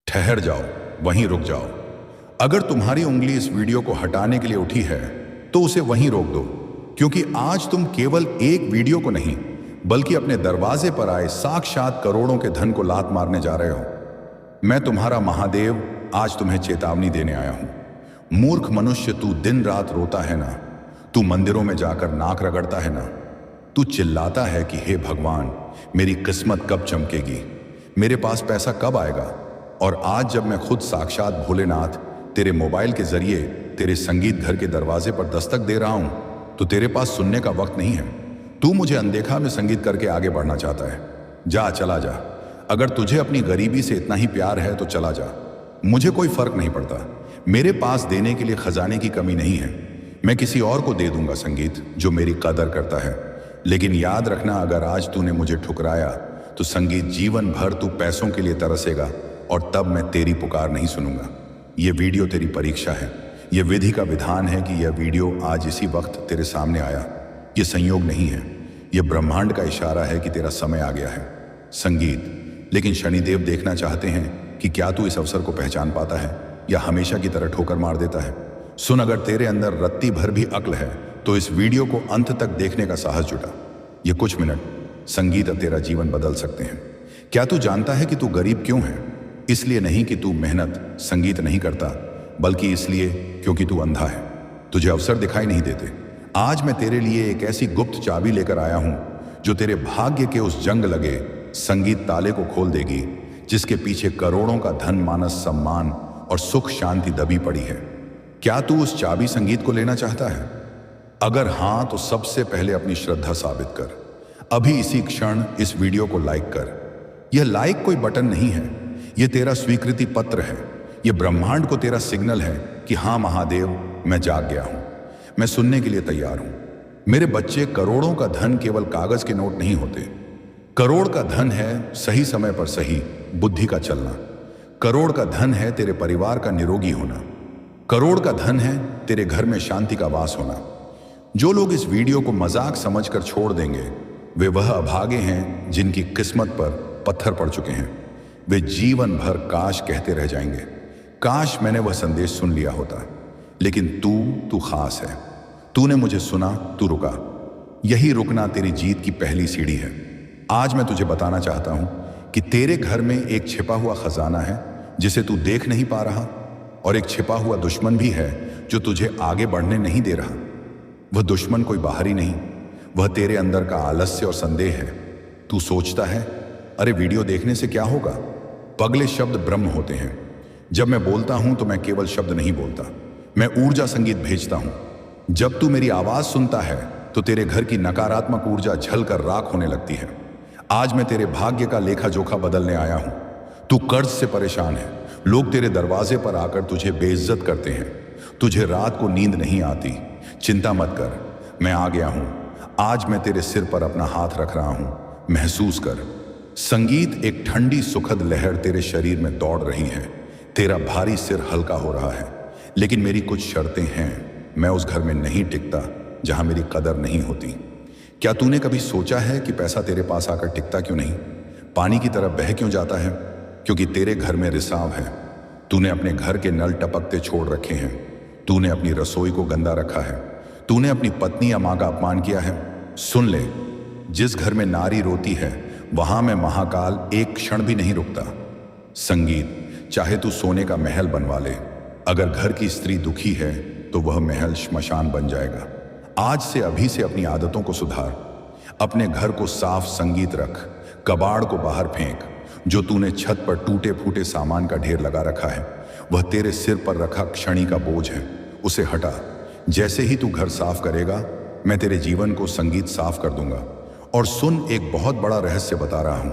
ठहर जाओ, वहीं रुक जाओ। अगर तुम्हारी उंगली इस वीडियो को हटाने के लिए उठी है तो उसे वहीं रोक दो, क्योंकि आज तुम केवल एक वीडियो को नहीं बल्कि अपने दरवाजे पर आए साक्षात करोड़ों के धन को लात मारने जा रहे हो। मैं तुम्हारा महादेव आज तुम्हें चेतावनी देने आया हूं। मूर्ख मनुष्य, तू दिन रात रोता है ना, तू मंदिरों में जाकर नाक रगड़ता है ना, तू चिल्लाता है कि हे भगवान, मेरी किस्मत कब चमकेगी, मेरे पास पैसा कब आएगा। और आज जब मैं खुद साक्षात भोलेनाथ तेरे मोबाइल के जरिए तेरे संगीत घर के दरवाजे पर दस्तक दे रहा हूं, तो तेरे पास सुनने का वक्त नहीं है। तू मुझे अनदेखा में संगीत करके आगे बढ़ना चाहता है। जा, चला जा। अगर तुझे अपनी गरीबी से इतना ही प्यार है तो चला जा, मुझे कोई फर्क नहीं पड़ता। मेरे पास देने के लिए खजाने की कमी नहीं है। मैं किसी और को दे दूंगा संगीत जो मेरी कदर करता है। लेकिन याद रखना, अगर आज तूने मुझे ठुकराया तो संगीत जीवन भर तू पैसों के लिए तरसेगा, और तब मैं तेरी पुकार नहीं सुनूंगा। यह वीडियो तेरी परीक्षा है। यह विधि का विधान है कि यह वीडियो आज इसी वक्त तेरे सामने आया। यह संयोग नहीं है, यह ब्रह्मांड का इशारा है कि तेरा समय आ गया है। संगीत, लेकिन शनिदेव देखना चाहते हैं कि क्या तू इस अवसर को पहचान पाता है या हमेशा की तरह ठोकर मार देता है। सुन, अगर तेरे अंदर रत्ती भर भी अक्ल है तो इस वीडियो को अंत तक देखने का साहस जुटा। ये कुछ मिनट संगीत अब तेरा जीवन बदल सकते हैं। क्या तू जानता है कि तू गरीब क्यों है? इसलिए नहीं कि तू मेहनत संगीत नहीं करता, बल्कि इसलिए क्योंकि तू अंधा है। तुझे अवसर दिखाई नहीं देते। आज मैं तेरे लिए एक ऐसी गुप्त चाबी लेकर आया हूं जो तेरे भाग्य के उस जंग लगे संगीत ताले को खोल देगी, जिसके पीछे करोड़ों का धन, मानस, सम्मान और सुख शांति दबी पड़ी है। क्या तू उस चाबी संगीत को लेना चाहता है? अगर हां, तो सबसे पहले अपनी श्रद्धा साबित कर। अभी इसी क्षण इस वीडियो को लाइक कर। यह लाइक कोई बटन नहीं है, यह तेरा स्वीकृति पत्र है। यह ब्रह्मांड को तेरा सिग्नल है कि हां महादेव, मैं जाग गया हूं, मैं सुनने के लिए तैयार हूं। मेरे बच्चे, करोड़ों का धन केवल कागज के नोट नहीं होते। करोड़ का धन है सही समय पर सही बुद्धि का चलना। करोड़ का धन है तेरे परिवार का निरोगी होना। करोड़ का धन है तेरे घर में शांति का वास होना। जो लोग इस वीडियो को मजाक समझकर छोड़ देंगे, वे वह अभागे हैं जिनकी किस्मत पर पत्थर पड़ चुके हैं। वे जीवन भर काश कहते रह जाएंगे, काश मैंने वह संदेश सुन लिया होता। लेकिन तू खास है। तूने मुझे सुना, तू रुका। यही रुकना तेरी जीत की पहली सीढ़ी है। आज मैं तुझे बताना चाहता हूं कि तेरे घर में एक छिपा हुआ खजाना है जिसे तू देख नहीं पा रहा, और एक छिपा हुआ दुश्मन भी है जो तुझे आगे बढ़ने नहीं दे रहा। वह दुश्मन कोई बाहरी नहीं, वह तेरे अंदर का आलस्य और संदेह है। तू सोचता है, अरे वीडियो देखने से क्या होगा? पगले शब्द ब्रह्म होते हैं। जब मैं बोलता हूं तो मैं केवल शब्द नहीं बोलता, मैं ऊर्जा संगीत भेजता हूं। जब तू मेरी आवाज सुनता है तो तेरे घर की नकारात्मक ऊर्जा झलकर राख होने लगती है। आज मैं तेरे भाग्य का लेखा जोखा बदलने आया हूं। तू कर्ज से परेशान है, लोग तेरे दरवाजे पर आकर तुझे बेइज्जत करते हैं, तुझे रात को नींद नहीं आती। चिंता मत कर, मैं आ गया हूं। आज मैं तेरे सिर पर अपना हाथ रख रहा हूं, महसूस कर। संगीत, एक ठंडी सुखद लहर तेरे शरीर में दौड़ रही है। तेरा भारी सिर हल्का हो रहा है। लेकिन मेरी कुछ शर्तें हैं। मैं उस घर में नहीं टिकता जहां मेरी कदर नहीं होती। क्या तूने कभी सोचा है कि पैसा तेरे पास आकर टिकता क्यों नहीं? पानी की तरह बह क्यों जाता है? क्योंकि तेरे घर में रिसाव है। तूने अपने घर के नल टपकते छोड़ रखे हैं। तूने अपनी रसोई को गंदा रखा है। तूने अपनी पत्नी या मां का अपमान किया है। सुन ले, जिस घर में नारी रोती है वहां मैं महाकाल एक क्षण भी नहीं रुकता। संगीत, चाहे तू सोने का महल बनवा ले, अगर घर की स्त्री दुखी है तो वह महल श्मशान बन जाएगा। आज से, अभी से अपनी आदतों को सुधार। अपने घर को साफ संगीत रख। कबाड़ को बाहर फेंक। जो तूने छत पर टूटे फूटे सामान का ढेर लगा रखा है, वह तेरे सिर पर रखा क्षणी का बोझ है, उसे हटा। जैसे ही तू घर साफ करेगा, मैं तेरे जीवन को संगीत साफ कर दूंगा। और सुन, एक बहुत बड़ा रहस्य बता रहा हूं।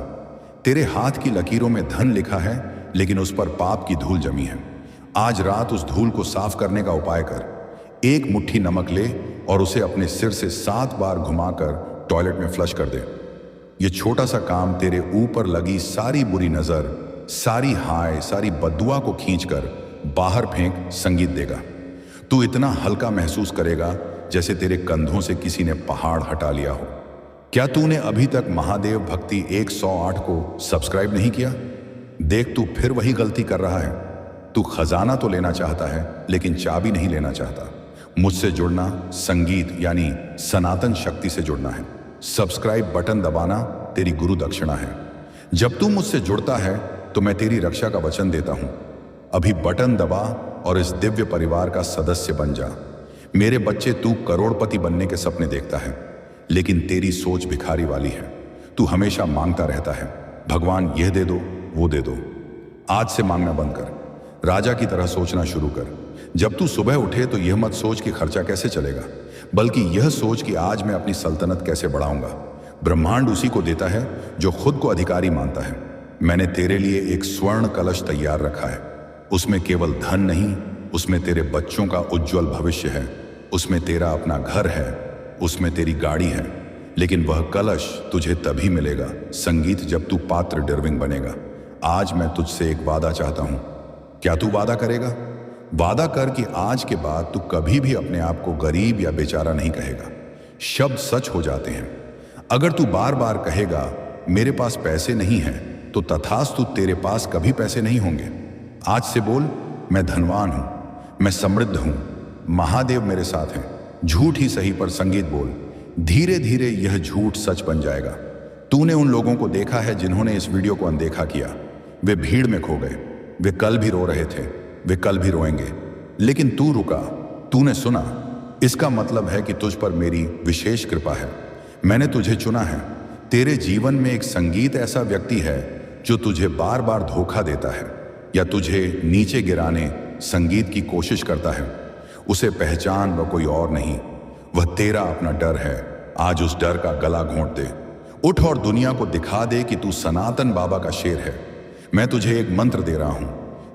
तेरे हाथ की लकीरों में धन लिखा है, लेकिन उस पर पाप की धूल जमी है। आज रात उस धूल को साफ करने का उपाय कर। एक मुट्ठी नमक ले और उसे अपने सिर से 7 बार घुमाकर टॉयलेट में फ्लश कर दे। यह छोटा सा काम तेरे ऊपर लगी सारी बुरी नजर, सारी हाय, सारी बद्दुआ को खींचकर बाहर फेंक संगीत देगा। तू इतना हल्का महसूस करेगा जैसे तेरे कंधों से किसी ने पहाड़ हटा लिया हो। क्या तूने अभी तक महादेव भक्ति 108 को सब्सक्राइब नहीं किया? देख, तू फिर वही गलती कर रहा है। तू खजाना तो लेना चाहता है, लेकिन चाबी नहीं लेना चाहता। मुझसे जुड़ना संगीत यानी सनातन शक्ति से जुड़ना है। सब्सक्राइब बटन दबाना तेरी गुरु दक्षिणा है। जब तू मुझसे जुड़ता है तो मैं तेरी रक्षा का वचन देता हूं। अभी बटन दबा और इस दिव्य परिवार का सदस्य बन जा। मेरे बच्चे, तू करोड़पति बनने के सपने देखता है, लेकिन तेरी सोच भिखारी वाली है। तू हमेशा मांगता रहता है, भगवान यह दे दो, वो दे दो। आज से मांगना बंद कर, राजा की तरह सोचना शुरू कर। जब तू सुबह उठे तो यह मत सोच कि खर्चा कैसे चलेगा, बल्कि यह सोच कि आज मैं अपनी सल्तनत कैसे बढ़ाऊंगा। ब्रह्मांड उसी को देता है जो खुद को अधिकारी मानता है। मैंने तेरे लिए एक स्वर्ण कलश तैयार रखा है। उसमें केवल धन नहीं, उसमें तेरे बच्चों का उज्जवल भविष्य है। उसमें तेरा अपना घर है, उसमें तेरी गाड़ी है। लेकिन वह कलश तुझे तभी मिलेगा संगीत, जब तू पात्र डर्विंग बनेगा। आज मैं तुझसे एक वादा चाहता हूं। क्या तू वादा करेगा? वादा कर कि आज के बाद तू कभी भी अपने आप को गरीब या बेचारा नहीं कहेगा। शब्द सच हो जाते हैं। अगर तू बार बार कहेगा मेरे पास पैसे नहीं हैं, तो तथास्तु तेरे पास कभी पैसे नहीं होंगे। आज से बोल, मैं धनवान हूं, मैं समृद्ध हूं, महादेव मेरे साथ हैं। झूठ ही सही पर संगीत बोल। धीरे धीरे यह झूठ सच बन जाएगा। तूने उन लोगों को देखा है जिन्होंने इस वीडियो को अनदेखा किया। वे भीड़ में खो गए। वे कल भी रो रहे थे, वे कल भी रोएंगे। लेकिन तू रुका, तूने सुना। इसका मतलब है कि तुझ पर मेरी विशेष कृपा है। मैंने तुझे चुना है। तेरे जीवन में एक संगीत ऐसा व्यक्ति है जो तुझे बार बार धोखा देता है या तुझे नीचे गिराने संगीत की कोशिश करता है। उसे पहचान वह कोई और नहीं, वह तेरा अपना डर है। आज उस डर का गला घोंट दे। उठ और दुनिया को दिखा दे कि तू सनातन बाबा का शेर है। मैं तुझे एक मंत्र दे रहा हूं।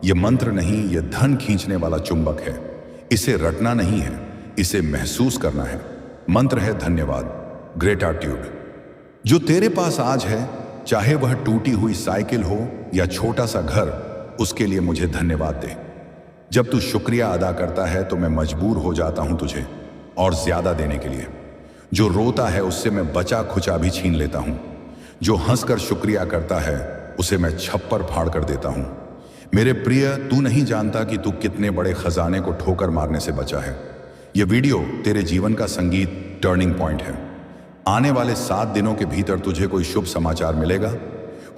यह मंत्र नहीं, यह धन खींचने वाला चुंबक है। इसे रटना नहीं है, इसे महसूस करना है। मंत्र है धन्यवाद, ग्रेटाट्यूड। जो तेरे पास आज है, चाहे वह टूटी हुई साइकिल हो या छोटा सा घर, उसके लिए मुझे धन्यवाद दे। जब तू शुक्रिया अदा करता है तो मैं मजबूर हो जाता हूं तुझे और ज्यादा देने के लिए। जो रोता है उससे मैं बचा खुचा भी छीन लेता हूं। जो हंसकर शुक्रिया करता है उसे मैं छप्पर फाड़ कर देता हूं। मेरे प्रिय, तू नहीं जानता कि तू कितने बड़े खजाने को ठोकर मारने से बचा है। यह वीडियो तेरे जीवन का संगीत टर्निंग पॉइंट है। आने वाले 7 दिनों के भीतर तुझे कोई शुभ समाचार मिलेगा।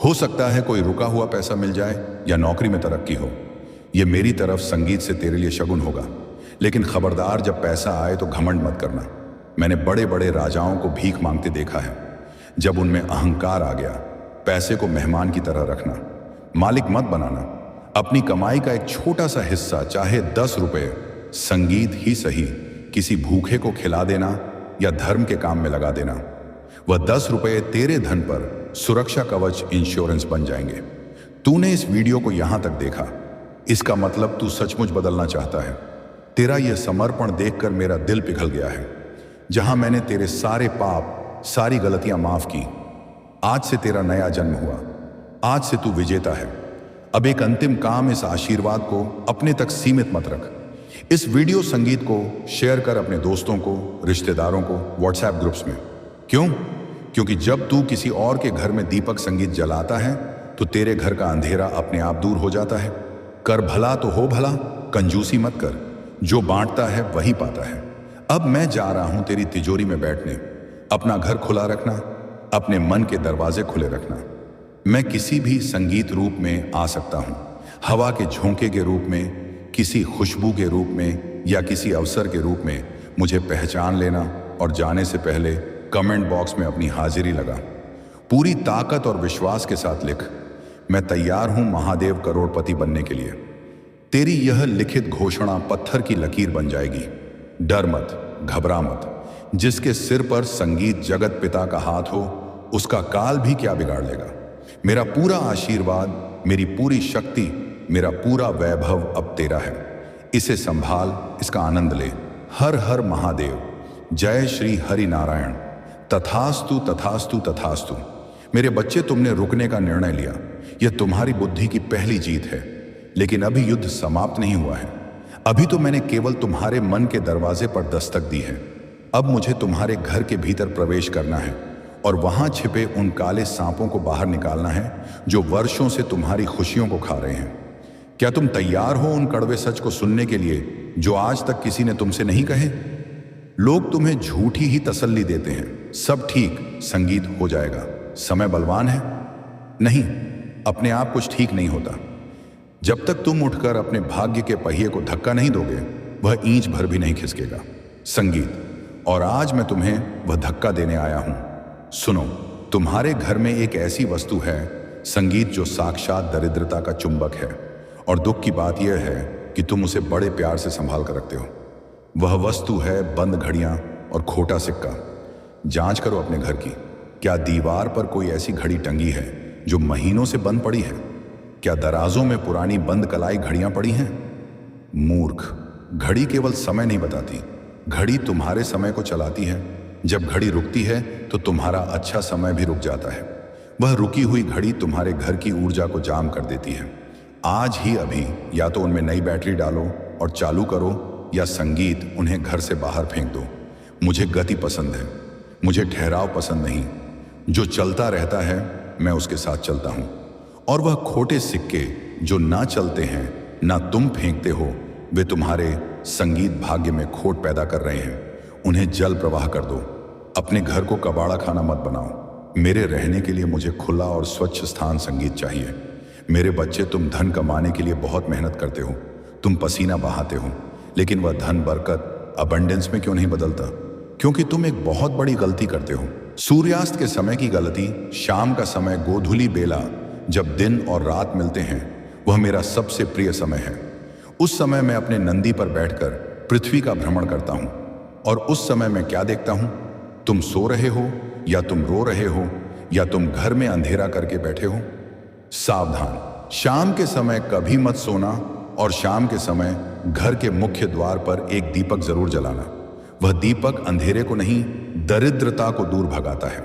हो सकता है कोई रुका हुआ पैसा मिल जाए या नौकरी में तरक्की हो। यह मेरी तरफ संगीत से तेरे लिए शगुन होगा। लेकिन खबरदार, जब पैसा आए तो घमंड मत करना। मैंने बड़े बड़े राजाओं को भीख मांगते देखा है। जब उनमें अहंकार आ गया, पैसे को मेहमान की तरह रखना, मालिक मत बनाना। अपनी कमाई का एक छोटा सा हिस्सा, चाहे 10 रुपए, संगीत ही सही, किसी भूखे को खिला देना या धर्म के काम में लगा देना। वह 10 रुपए तेरे धन पर सुरक्षा कवच, इंश्योरेंस बन जाएंगे। तूने इस वीडियो को यहां तक देखा, इसका मतलब तू सचमुच बदलना चाहता है। तेरा यह समर्पण देखकर मेरा दिल पिघल गया है। जहां मैंने तेरे सारे पाप, सारी गलतियां माफ की, आज से तेरा नया जन्म हुआ। आज से तू विजेता है। अब एक अंतिम काम, इस आशीर्वाद को अपने तक सीमित मत रख। इस वीडियो संगीत को शेयर कर अपने दोस्तों को, रिश्तेदारों को, व्हाट्सएप ग्रुप्स में। क्यों? क्योंकि जब तू किसी और के घर में दीपक संगीत जलाता है तो तेरे घर का अंधेरा अपने आप दूर हो जाता है। कर भला तो हो भला, कंजूसी मत कर। जो बांटता है वही पाता है। अब मैं जा रहा हूं तेरी तिजोरी में बैठने। अपना घर खुला रखना, अपने मन के दरवाजे खुले रखना। मैं किसी भी संगीत रूप में आ सकता हूं, हवा के झोंके के रूप में, किसी खुशबू के रूप में या किसी अवसर के रूप में। मुझे पहचान लेना और जाने से पहले कमेंट बॉक्स में अपनी हाजिरी लगा। पूरी ताकत और विश्वास के साथ लिख, मैं तैयार हूं महादेव करोड़पति बनने के लिए। तेरी यह लिखित घोषणा पत्थर की लकीर बन जाएगी। डर मत, घबरा मत। जिसके सिर पर संगीत जगत पिता का हाथ हो, उसका काल भी क्या बिगाड़ लेगा। मेरा पूरा आशीर्वाद, मेरी पूरी शक्ति, मेरा पूरा वैभव अब तेरा है। इसे संभाल, इसका आनंद ले। हर हर महादेव। जय श्री हरि नारायण। तथास्तु तथास्तु तथास्तु। मेरे बच्चे, तुमने रुकने का निर्णय लिया। यह तुम्हारी बुद्धि की पहली जीत है। लेकिन अभी युद्ध समाप्त नहीं हुआ है। अभी तो मैंने केवल तुम्हारे मन के दरवाजे पर दस्तक दी है। अब मुझे तुम्हारे घर के भीतर प्रवेश करना है और वहां छिपे उन काले सांपों को बाहर निकालना है जो वर्षों से तुम्हारी खुशियों को खा रहे हैं। क्या तुम तैयार हो उन कड़वे सच को सुनने के लिए जो आज तक किसी ने तुमसे नहीं कहे? लोग तुम्हें झूठी ही तसल्ली देते हैं, सब ठीक, संगीत हो जाएगा, समय बलवान है। नहीं, अपने आप कुछ ठीक नहीं होता। जब तक तुम उठकर अपने भाग्य के पहिए को धक्का नहीं दोगे, वह इंच भर भी नहीं खिसकेगा। संगीत, और आज मैं तुम्हें वह धक्का देने आया हूं। सुनो, तुम्हारे घर में एक ऐसी वस्तु है संगीत जो साक्षात दरिद्रता का चुंबक है, और दुख की बात यह है कि तुम उसे बड़े प्यार से संभाल कर रखते हो। वह वस्तु है बंद घड़ियां और खोटा सिक्का। जांच करो अपने घर की, क्या दीवार पर कोई ऐसी घड़ी टंगी है जो महीनों से बंद पड़ी है? क्या दराजों में पुरानी बंद कलाई घड़ियां पड़ी हैं? मूर्ख, घड़ी केवल समय नहीं बताती, घड़ी तुम्हारे समय को चलाती है। जब घड़ी रुकती है तो तुम्हारा अच्छा समय भी रुक जाता है। वह रुकी हुई घड़ी तुम्हारे घर की ऊर्जा को जाम कर देती है। आज ही अभी या तो उनमें नई बैटरी डालो और चालू करो, या संगीत उन्हें घर से बाहर फेंक दो। मुझे गति पसंद है, मुझे ठहराव पसंद नहीं। जो चलता रहता है मैं उसके साथ चलता हूं। और वह खोटे सिक्के जो ना चलते हैं, ना तुम फेंकते हो, वे तुम्हारे संगीत भाग्य में खोट पैदा कर रहे हैं। उन्हें जल प्रवाह कर दो। अपने घर को कबाड़ा खाना मत बनाओ। मेरे रहने के लिए मुझे खुला और स्वच्छ स्थान संगीत चाहिए। मेरे बच्चे, तुम धन कमाने के लिए बहुत मेहनत करते हो, तुम पसीना बहाते हो, लेकिन वह धन बरकत अबंडेंस में क्यों नहीं बदलता? क्योंकि तुम एक बहुत बड़ी गलती करते हो। सूर्यास्त के समय की गलती, शाम का समय, गोधूली बेला, जब दिन और रात मिलते हैं, वह मेरा सबसे प्रिय समय है। उस समय मैं अपने नंदी पर बैठकर पृथ्वी का भ्रमण करता हूं, और उस समय मैं क्या देखता हूं? तुम सो रहे हो, या तुम रो रहे हो, या तुम घर में अंधेरा करके बैठे हो। सावधान, शाम के समय कभी मत सोना, और शाम के समय घर के मुख्य द्वार पर एक दीपक जरूर जलाना। वह दीपक अंधेरे को नहीं, दरिद्रता को दूर भगाता है।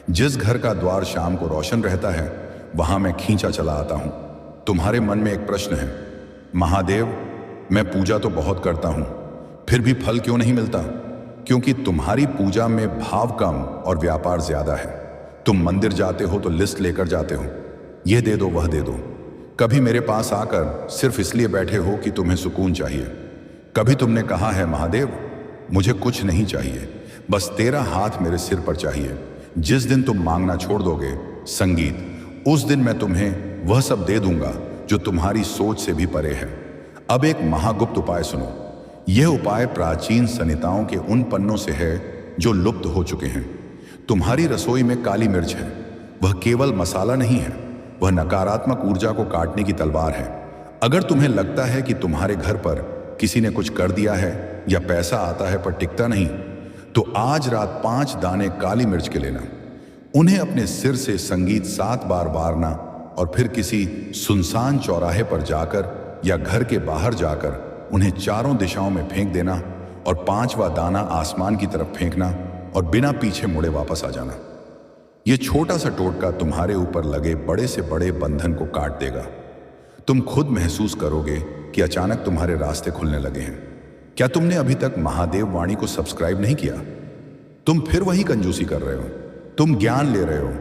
जिस घर का द्वार शाम को रोशन रहता है, वहां मैं खींचा चला आता हूं। तुम्हारे मन में एक प्रश्न है, महादेव, मैं पूजा तो बहुत करता हूं, फिर भी फल क्यों नहीं मिलता? क्योंकि तुम्हारी पूजा में भाव कम और व्यापार ज्यादा है। तुम मंदिर जाते हो तो लिस्ट लेकर जाते हो, यह दे दो, वह दे दो। कभी मेरे पास आकर सिर्फ इसलिए बैठे हो कि तुम्हें सुकून चाहिए। कभी तुमने कहा है, महादेव, मुझे कुछ नहीं चाहिए, बस तेरा हाथ मेरे सिर पर चाहिए। जिस दिन तुम मांगना छोड़ दोगे संगीत, उस दिन मैं तुम्हें वह सब दे दूंगा जो तुम्हारी सोच से भी परे है। अब एक महागुप्त उपाय सुनो। यह उपाय प्राचीन संहिताओं के उन पन्नों से है जो लुप्त हो चुके हैं। तुम्हारी रसोई में काली मिर्च है। वह केवल मसाला नहीं है, वह नकारात्मक ऊर्जा को काटने की तलवार है। अगर तुम्हें लगता है कि तुम्हारे घर पर किसी ने कुछ कर दिया है या पैसा आता है पर टिकता नहीं, तो आज रात 5 दाने काली मिर्च के लेना। उन्हें अपने सिर से संगीत 7 बार वारना, और फिर किसी सुनसान चौराहे पर जाकर या घर के बाहर जाकर उन्हें चारों दिशाओं में फेंक देना, और 5वां दाना आसमान की तरफ फेंकना, और बिना पीछे मुड़े वापस आ जाना। यह छोटा सा टोटका तुम्हारे ऊपर लगे बड़े से बड़े बंधन को काट देगा। तुम खुद महसूस करोगे कि अचानक तुम्हारे रास्ते खुलने लगे हैं। क्या तुमने अभी तक महादेव वाणी को सब्सक्राइब नहीं किया? तुम फिर वही कंजूसी कर रहे हो। तुम ज्ञान ले रहे हो,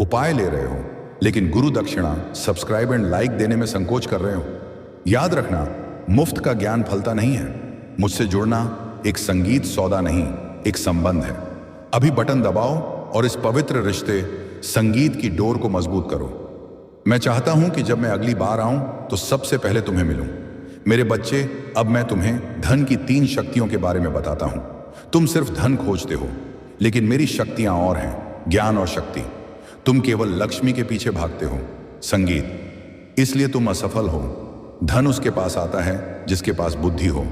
उपाय ले रहे हो, लेकिन गुरु दक्षिणा, सब्सक्राइब एंड लाइक देने में संकोच कर रहे हो। याद रखना, मुफ्त का ज्ञान फलता नहीं है। मुझसे जुड़ना एक संगीत सौदा नहीं, एक संबंध है। अभी बटन दबाओ और इस पवित्र रिश्ते संगीत की डोर को मजबूत करो। मैं चाहता हूं कि जब मैं अगली बार आऊं तो सबसे पहले तुम्हें मिलूं। मेरे बच्चे, अब मैं तुम्हें धन की 3 शक्तियों के बारे में बताता हूं। तुम सिर्फ धन खोजते हो, लेकिन मेरी शक्तियां और हैं, ज्ञान और शक्ति। तुम केवल लक्ष्मी के पीछे भागते हो, संगीत, इसलिए तुम असफल हो। धन उसके पास आता है जिसके पास बुद्धि हो,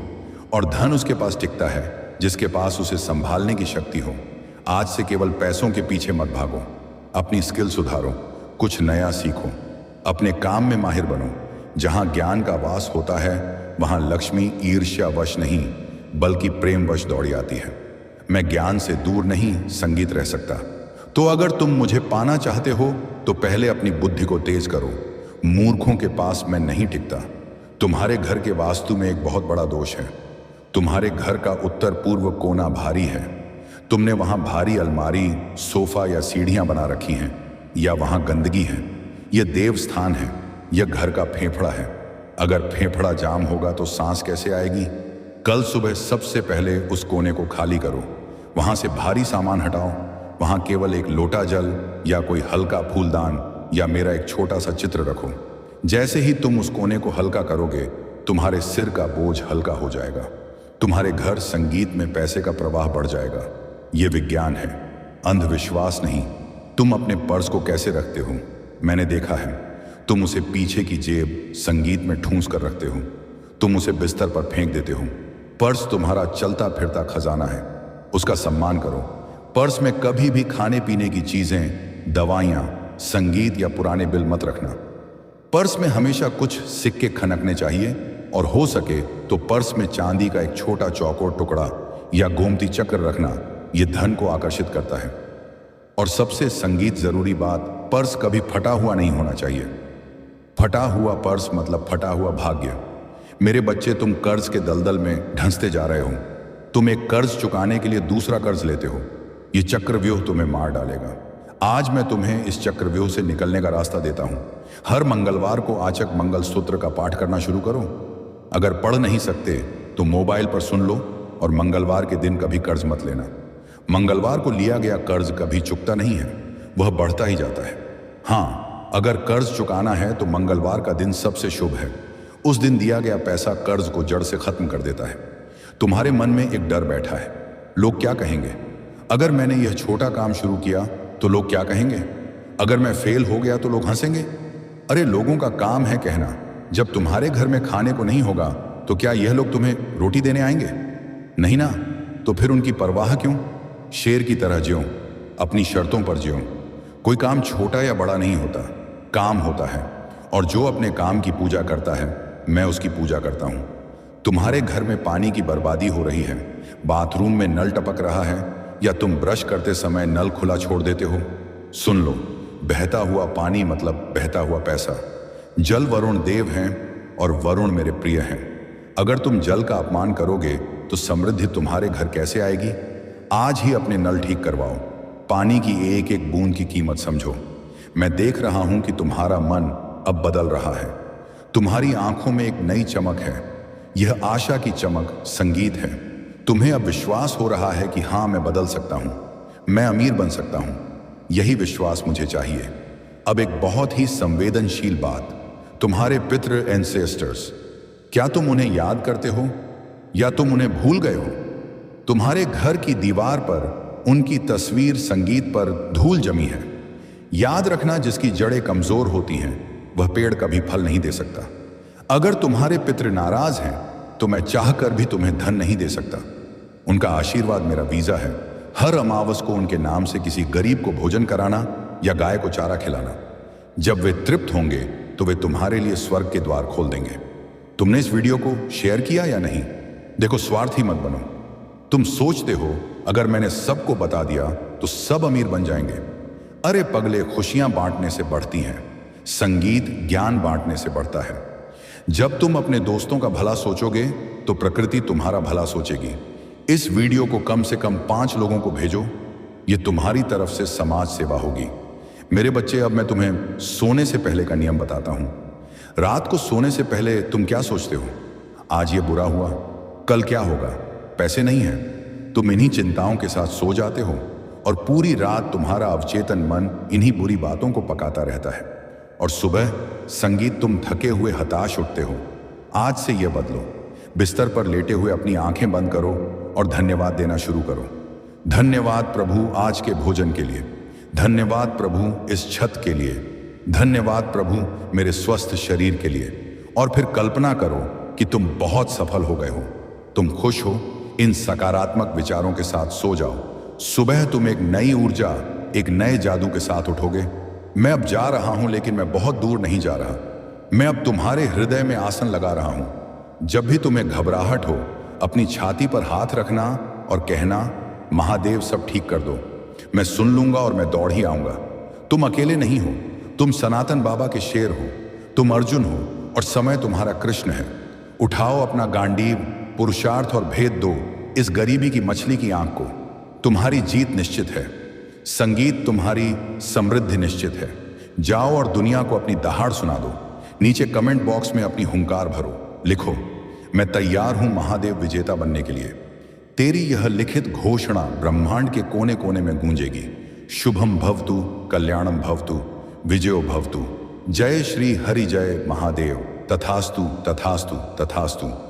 और धन उसके पास टिकता है जिसके पास उसे संभालने की शक्ति हो। आज से केवल पैसों के पीछे मत भागो, अपनी स्किल सुधारो, कुछ नया सीखो, अपने काम में माहिर बनो। जहां ज्ञान का वास होता है वहां लक्ष्मी ईर्ष्यावश नहीं बल्कि प्रेमवश दौड़ी आती है। मैं ज्ञान से दूर नहीं, संगीत रह सकता। तो अगर तुम मुझे पाना चाहते हो तो पहले अपनी बुद्धि को तेज करो। मूर्खों के पास मैं नहीं टिकता। तुम्हारे घर के वास्तु में एक बहुत बड़ा दोष है। तुम्हारे घर का उत्तर पूर्व कोना भारी है। तुमने वहां भारी अलमारी, सोफा या सीढ़ियां बना रखी हैं, या वहां गंदगी है। यह देव स्थान है, यह घर का फेफड़ा है। अगर फेफड़ा जाम होगा तो सांस कैसे आएगी? कल सुबह सबसे पहले उस कोने को खाली करो, वहां से भारी सामान हटाओ। वहां केवल एक लोटा जल या कोई हल्का फूलदान या मेरा एक छोटा सा चित्र रखो। जैसे ही तुम उस कोने को हल्का करोगे, तुम्हारे सिर का बोझ हल्का हो जाएगा। तुम्हारे घर संगीत में पैसे का प्रवाह बढ़ जाएगा। यह विज्ञान है, अंधविश्वास नहीं। तुम अपने पर्स को कैसे रखते हो? मैंने देखा है, तुम उसे पीछे की जेब संगीत में ठूंस कर रखते हो। तुम उसे बिस्तर पर फेंक देते हो। पर्स तुम्हारा चलता फिरता खजाना है, उसका सम्मान करो। पर्स में कभी भी खाने पीने की चीजें, दवाइयां, संगीत या पुराने बिल मत रखना। पर्स में हमेशा कुछ सिक्के खनकने चाहिए, और हो सके तो पर्स में चांदी का एक छोटा चौकोर टुकड़ा या गोमती चक्र रखना। यह धन को आकर्षित करता है। और सबसे संगीत जरूरी बात, पर्स कभी फटा हुआ नहीं होना चाहिए। फटा हुआ पर्स मतलब फटा हुआ भाग्य। मेरे बच्चे, तुम कर्ज के दलदल में धंसते जा रहे हो। तुम एक कर्ज चुकाने के लिए दूसरा कर्ज लेते हो। यह चक्रव्यूह तुम्हें मार डालेगा। आज मैं तुम्हें इस चक्रव्यूह से निकलने का रास्ता देता हूं। हर मंगलवार को आचक मंगल सूत्र का पाठ करना शुरू करो। अगर पढ़ नहीं सकते तो मोबाइल पर सुन लो, और मंगलवार के दिन कभी कर्ज मत लेना। मंगलवार को लिया गया कर्ज कभी चुकता नहीं है, वह बढ़ता ही जाता है। हाँ, अगर कर्ज चुकाना है तो मंगलवार का दिन सबसे शुभ है। उस दिन दिया गया पैसा कर्ज को जड़ से खत्म कर देता है। तुम्हारे मन में एक डर बैठा है, लोग क्या कहेंगे? अगर मैंने यह छोटा काम शुरू किया तो लोग क्या कहेंगे? अगर मैं फेल हो गया तो लोग हंसेंगे? अरे, लोगों का काम है कहना। जब तुम्हारे घर में खाने को नहीं होगा तो क्या यह लोग तुम्हें रोटी देने आएंगे? नहीं ना। तो फिर उनकी परवाह क्यों? शेर की तरह जियो, अपनी शर्तों पर जियो। कोई काम छोटा या बड़ा नहीं होता, काम होता है। और जो अपने काम की पूजा करता है, मैं उसकी पूजा करता हूं। तुम्हारे घर में पानी की बर्बादी हो रही है, बाथरूम में नल टपक रहा है, या तुम ब्रश करते समय नल खुला छोड़ देते हो। सुन लो, बहता हुआ पानी मतलब बहता हुआ पैसा। जल वरुण देव हैं और वरुण मेरे प्रिय हैं। अगर तुम जल का अपमान करोगे तो समृद्धि तुम्हारे घर कैसे आएगी? आज ही अपने नल ठीक करवाओ। पानी की एक एक बूंद की कीमत समझो। मैं देख रहा हूं कि तुम्हारा मन अब बदल रहा है। तुम्हारी आंखों में एक नई चमक है। यह आशा की चमक, संगीत है। तुम्हें अब विश्वास हो रहा है कि हाँ, मैं बदल सकता हूं, मैं अमीर बन सकता हूं। यही विश्वास मुझे चाहिए। अब एक बहुत ही संवेदनशील बात, तुम्हारे पितृ एंसेस्टर्स, क्या तुम उन्हें याद करते हो या तुम उन्हें भूल गए हो? तुम्हारे घर की दीवार पर उनकी तस्वीर संगीत पर धूल जमी है। याद रखना, जिसकी जड़ें कमजोर होती हैं वह पेड़ कभी फल नहीं दे सकता। अगर तुम्हारे पितृ नाराज हैं तो मैं चाहकर भी तुम्हें धन नहीं दे सकता। उनका आशीर्वाद मेरा वीजा है। हर अमावस को उनके नाम से किसी गरीब को भोजन कराना या गाय को चारा खिलाना। जब वे तृप्त होंगे तो वे तुम्हारे लिए स्वर्ग के द्वार खोल देंगे। तुमने इस वीडियो को शेयर किया या नहीं? देखो, स्वार्थी मत बनो। तुम सोचते हो अगर मैंने सबको बता दिया तो सब अमीर बन जाएंगे। अरे पगले, खुशियां बांटने से बढ़ती हैं, संगीत ज्ञान बांटने से बढ़ता है। जब तुम अपने दोस्तों का भला सोचोगे तो प्रकृति तुम्हारा भला सोचेगी। इस वीडियो को कम से कम 5 लोगों को भेजो। ये तुम्हारी तरफ से समाज सेवा होगी। मेरे बच्चे, अब मैं तुम्हें सोने से पहले का नियम बताता हूं। रात को सोने से पहले तुम क्या सोचते हो? आज ये बुरा हुआ, कल क्या होगा? पैसे नहीं है। तुम इन्हीं चिंताओं के साथ सो जाते हो और पूरी रात तुम्हारा अवचेतन मन इन्हीं बुरी बातों को पकाता रहता है। और सुबह संगीत तुम थके हुए हताश उठते हो। आज से यह बदलो। बिस्तर पर लेटे हुए अपनी आंखें बंद करो और धन्यवाद देना शुरू करो। धन्यवाद प्रभु आज के भोजन के लिए। धन्यवाद प्रभु इस छत के लिए। धन्यवाद प्रभु मेरे स्वस्थ शरीर के लिए। और फिर कल्पना करो कि तुम बहुत सफल हो गए हो, तुम खुश हो। इन सकारात्मक विचारों के साथ सो जाओ। सुबह तुम एक नई ऊर्जा, एक नए जादू के साथ उठोगे। मैं अब जा रहा हूं, लेकिन मैं बहुत दूर नहीं जा रहा। मैं अब तुम्हारे हृदय में आसन लगा रहा हूं। जब भी तुम्हें घबराहट हो, अपनी छाती पर हाथ रखना और कहना, महादेव सब ठीक कर दो। मैं सुन लूंगा और मैं दौड़ ही आऊंगा। तुम अकेले नहीं हो, तुम सनातन बाबा के शेर हो, तुम अर्जुन हो और समय तुम्हारा कृष्ण है। उठाओ अपना गांडीव, पुरुषार्थ और भेद दो इस गरीबी की मछली की आंख को। तुम्हारी जीत निश्चित है। संगीत तुम्हारी समृद्धि निश्चित है। जाओ और दुनिया को अपनी दहाड़ सुना दो। नीचे कमेंट बॉक्स में अपनी हुंकार भरो। लिखो, मैं तैयार हूं महादेव विजेता बनने के लिए। तेरी यह लिखित घोषणा ब्रह्मांड के कोने कोने में गूंजेगी। शुभम भवतु, कल्याणम भवतु, विजयो भवतु। जय श्री हरि, जय महादेव। तथास्तु, तथास्तु, तथास्तु।